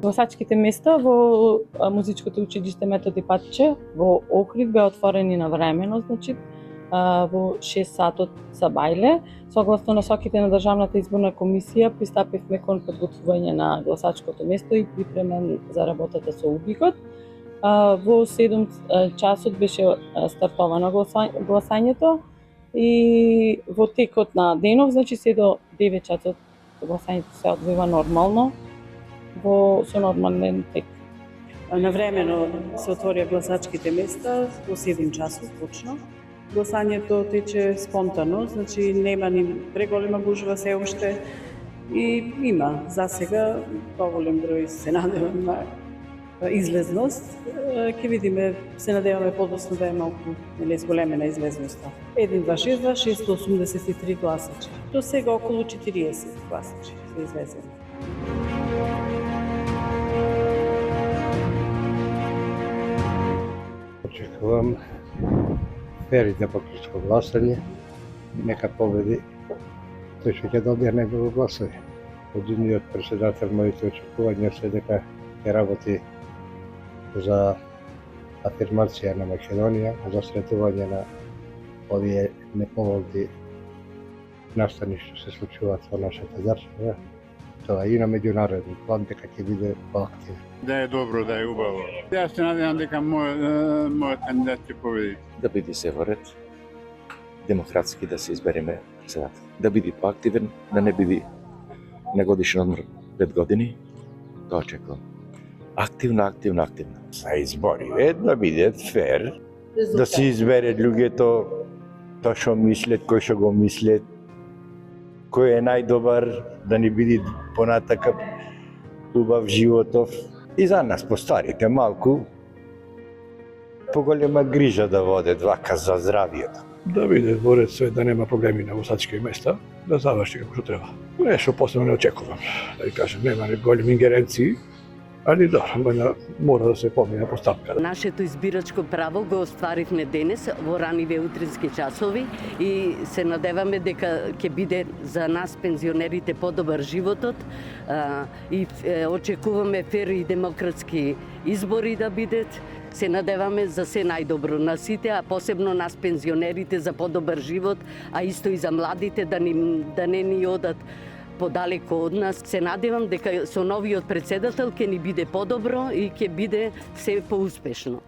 Гласачките места во музичкото училиште Методи Патче во Охрид беа отворени навремено, значи во 6 сатот за бајле. Согласно насоките на Државната изборна комисија, пристапивме кон подготвување на гласачкото место и припремен за работата со убикот. Во 7 часот беше стартовано гласањето и во текот на денов, значи се до 9 часот гласањето се одвива нормално со нормален тек. Навремено се отворија гласачките места во 7 часот точно. Гласањето тече спонтано, значи нема ни преголема гужва се уште и има за сега доволен број, се надевам, на излезност. Ќе видиме, се надеваме подоцна да е малку зголемена излезноста. 1-2-6-2-683 гласачи. До сега околу 40 гласачи се излезени. Очекувам фер и демократско гласање, нека победи тој што ќе добие негово гласање. Одиниот председател, моите очекувања се дека ќе работи за афирмација на Македонија, за средување на овие неповолни настани што се случуваат во нашата држава. Тоа и на меѓународен план дека ќе биде поактивен. Да е добро, да е убаво. Јас се надевам дека мојот кандидат ќе победи. Да биде се во ред, демократски да се избереме председател. Да биде поактивен, да не биде на годишен одмор 5 години. Тоа очекувам. Активно. За избори да бидат фер, да се избере луѓето тоа што мислат, кој што го мислат, кој е најдобар, да ни биде понатака убав животов. И за нас, постарите, малку поголема грижа да водат вака за здравието. Да биде во ред све, да нема проблеми на гласачки места, да заврши како што треба. Нешто посебно не очекувам, да ви кажем, нема ни големи ингеренции, али да, мора да се помине постапка. Нашето избирачко право го остваривме денес во раниве утрински часови и се надеваме дека ќе биде за нас пензионерите подобар животот и очекуваме фер и демократски избори да бидат. Се надеваме за се најдобро на сите, а посебно нас пензионерите за подобар живот, а исто и за младите да не ни одат подалеку од нас. Се надевам дека со новиот председател ќе ни биде подобро и ќе биде се поуспешно.